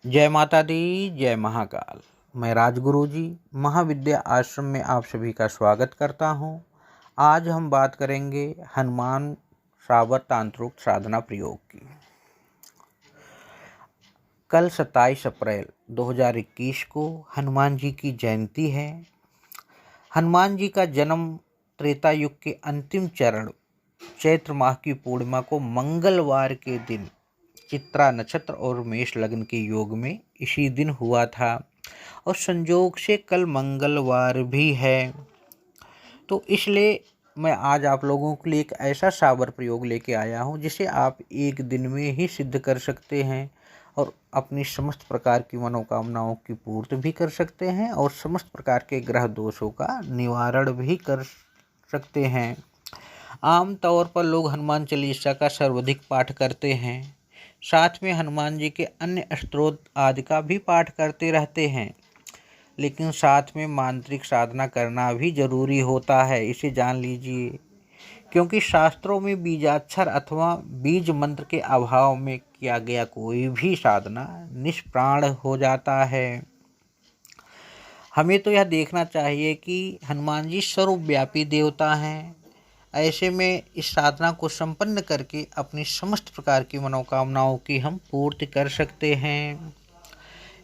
जय माता दी, जय महाकाल। मैं राजगुरु जी महाविद्या आश्रम में आप सभी का स्वागत करता हूं। आज हम बात करेंगे हनुमान श्रावर तांत्रिक साधना प्रयोग की। कल 27 अप्रैल 2021 को हनुमान जी की जयंती है। हनुमान जी का जन्म त्रेता युग के अंतिम चरण चैत्र माह की पूर्णिमा को मंगलवार के दिन चित्रा नक्षत्र और मेष लग्न के योग में इसी दिन हुआ था और संयोग से कल मंगलवार भी है। तो इसलिए मैं आज आप लोगों के लिए एक ऐसा सावर प्रयोग लेके आया हूं जिसे आप एक दिन में ही सिद्ध कर सकते हैं और अपनी समस्त प्रकार की मनोकामनाओं की पूर्ति भी कर सकते हैं और समस्त प्रकार के ग्रह दोषों का निवारण भी कर सकते हैं। आम तौर पर लोग हनुमान चालीसा का सर्वाधिक पाठ करते हैं, साथ में हनुमान जी के अन्य स्तोत्र आदि का भी पाठ करते रहते हैं, लेकिन साथ में मांत्रिक साधना करना भी जरूरी होता है। इसे जान लीजिए, क्योंकि शास्त्रों में बीजाक्षर अथवा बीज मंत्र के अभाव में किया गया कोई भी साधना निष्प्राण हो जाता है। हमें तो यह देखना चाहिए कि हनुमान जी सर्वव्यापी देवता हैं। ऐसे में इस साधना को संपन्न करके अपनी समस्त प्रकार की मनोकामनाओं की हम पूर्ति कर सकते हैं।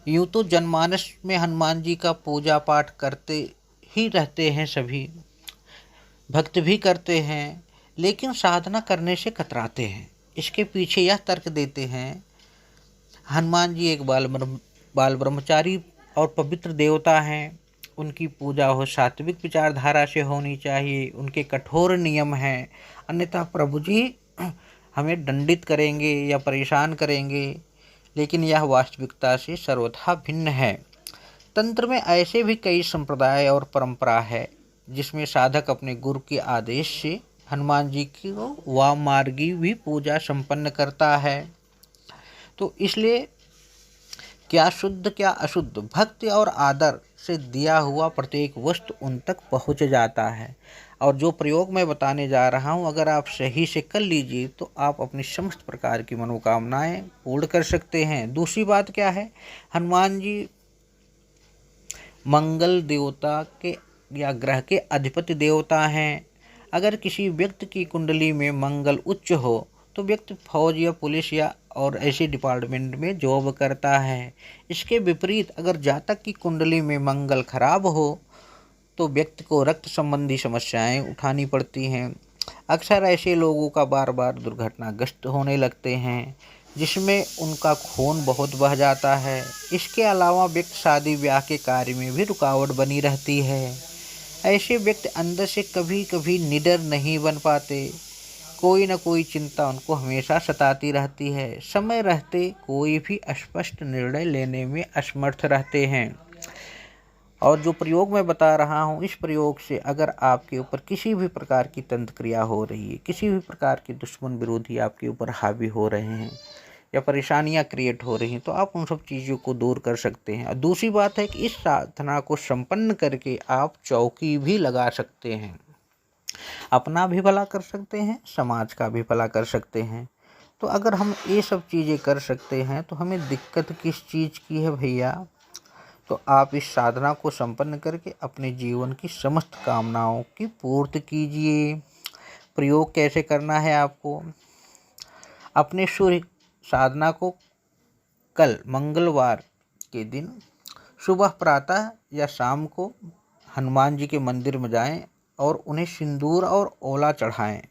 यूँ तो जनमानस में हनुमान जी का पूजा पाठ करते ही रहते हैं, सभी भक्त भी करते हैं, लेकिन साधना करने से कतराते हैं। इसके पीछे यह तर्क देते हैं, हनुमान जी एक बाल ब्रह्मचारी और पवित्र देवता हैं। उनकी पूजा हो सात्विक विचारधारा से होनी चाहिए। उनके कठोर नियम हैं, अन्यथा प्रभु जी हमें दंडित करेंगे या परेशान करेंगे। लेकिन यह वास्तविकता से सर्वथा भिन्न है। तंत्र में ऐसे भी कई संप्रदाय और परंपरा है जिसमें साधक अपने गुरु के आदेश से हनुमान जी की वाम मार्गी भी पूजा संपन्न करता है। तो इसलिए क्या शुद्ध क्या अशुद्ध, भक्ति और आदर से दिया हुआ प्रत्येक वस्तु उन तक पहुंच जाता है। और जो प्रयोग मैं बताने जा रहा हूं, अगर आप सही से कर लीजिए तो आप अपनी समस्त प्रकार की मनोकामनाएं पूर्ण कर सकते हैं। दूसरी बात क्या है, हनुमान जी मंगल देवता के या ग्रह के अधिपति देवता हैं। अगर किसी व्यक्ति की कुंडली में मंगल उच्च हो तो व्यक्ति फौज या पुलिस या और ऐसे डिपार्टमेंट में जॉब करता है। इसके विपरीत अगर जातक की कुंडली में मंगल खराब हो तो व्यक्ति को रक्त संबंधी समस्याएं उठानी पड़ती हैं। अक्सर ऐसे लोगों का बार बार दुर्घटनाग्रस्त होने लगते हैं, जिसमें उनका खून बहुत बह जाता है। इसके अलावा व्यक्ति शादी ब्याह के कार्य में भी रुकावट बनी रहती है। ऐसे व्यक्ति अंदर से कभी कभी निडर नहीं बन पाते। कोई न कोई चिंता उनको हमेशा सताती रहती है। समय रहते कोई भी स्पष्ट निर्णय लेने में असमर्थ रहते हैं। और जो प्रयोग मैं बता रहा हूँ, इस प्रयोग से अगर आपके ऊपर किसी भी प्रकार की तंत्र क्रिया हो रही है, किसी भी प्रकार के दुश्मन विरोधी आपके ऊपर हावी हो रहे हैं या परेशानियां क्रिएट हो रही हैं, तो आप उन सब चीज़ों को दूर कर सकते हैं। और दूसरी बात है कि इस साधना को संपन्न करके आप चौकी भी लगा सकते हैं। अपना भी भला कर सकते हैं, समाज का भी भला कर सकते हैं। तो अगर हम ये सब चीज़ें कर सकते हैं तो हमें दिक्कत किस चीज़ की है भैया। तो आप इस साधना को संपन्न करके अपने जीवन की समस्त कामनाओं की पूर्ति कीजिए। प्रयोग कैसे करना है आपको, अपने सूर्य साधना को कल मंगलवार के दिन सुबह प्रातः या शाम को हनुमान जी के मंदिर में जाएं और उन्हें सिंदूर और ओला चढ़ाएं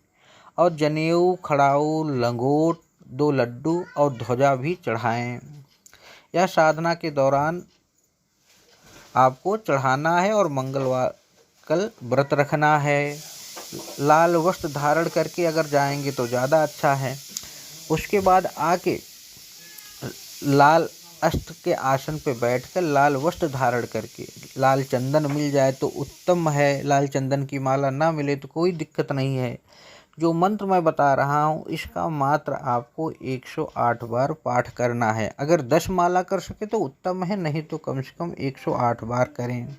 और जनेऊ, खड़ाऊ, लंगोट, 2 लड्डू और ध्वजा भी चढ़ाएं। यह साधना के दौरान आपको चढ़ाना है और मंगलवार कल व्रत रखना है। लाल वस्त्र धारण करके अगर जाएंगे तो ज़्यादा अच्छा है। उसके बाद आके लाल अष्ट के आसन पे बैठकर लाल वस्त्र धारण करके, लाल चंदन मिल जाए तो उत्तम है, लाल चंदन की माला ना मिले तो कोई दिक्कत नहीं है। जो मंत्र मैं बता रहा हूँ इसका मात्र आपको 108 बार पाठ करना है। अगर 10 माला कर सके तो उत्तम है, नहीं तो कम से कम 108 बार करें।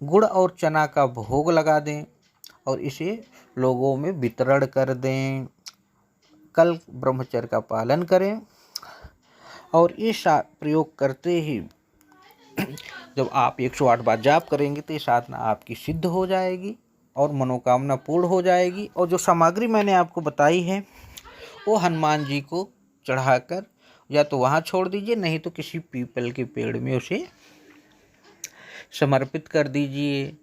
गुड़ और चना का भोग लगा दें और इसे लोगों में वितरण कर दें। कल ब्रह्मचर्य का पालन करें और इस प्रयोग करते ही जब आप 108 बार जाप करेंगे तो ये साधना आपकी सिद्ध हो जाएगी और मनोकामना पूर्ण हो जाएगी। और जो सामग्री मैंने आपको बताई है वो हनुमान जी को चढ़ाकर या तो वहाँ छोड़ दीजिए, नहीं तो किसी पीपल के पेड़ में उसे समर्पित कर दीजिए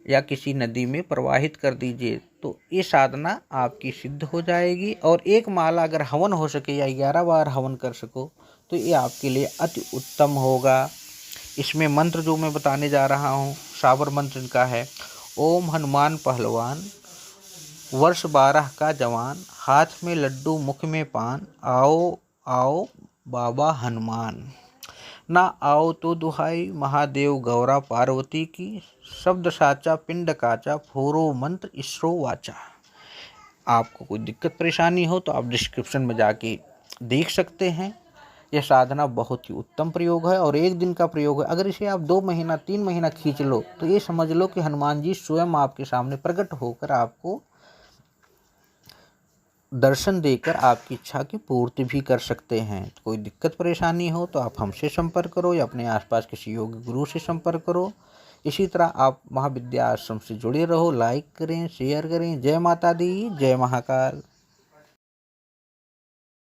या किसी नदी में प्रवाहित कर दीजिए, तो ये साधना आपकी सिद्ध हो जाएगी। और एक माला अगर हवन हो सके या 11 बार हवन कर सको तो ये आपके लिए अति उत्तम होगा। इसमें मंत्र जो मैं बताने जा रहा हूँ, सावर मंत्र का है, ओम हनुमान पहलवान, वर्ष 12 का जवान, हाथ में लड्डू मुख में पान, आओ आओ बाबा हनुमान, ना आओ तो दुहाई महादेव गौरा पार्वती की, शब्द साचा पिंड काचा, फोरो मंत्र इसरो वाचा। आपको कोई दिक्कत परेशानी हो तो आप डिस्क्रिप्शन में जाके देख सकते हैं। यह साधना बहुत ही उत्तम प्रयोग है और 1 दिन का प्रयोग है। अगर इसे आप 2 महीना 3 महीना खींच लो तो ये समझ लो कि हनुमान जी स्वयं आपके सामने प्रकट होकर आपको दर्शन देकर आपकी इच्छा की पूर्ति भी कर सकते हैं। कोई दिक्कत परेशानी हो तो आप हमसे संपर्क करो या अपने आसपास किसी योगी गुरु से संपर्क करो। इसी तरह आप महाविद्या आश्रम से जुड़े रहो, लाइक करें, शेयर करें। जय माता दी, जय महाकाल।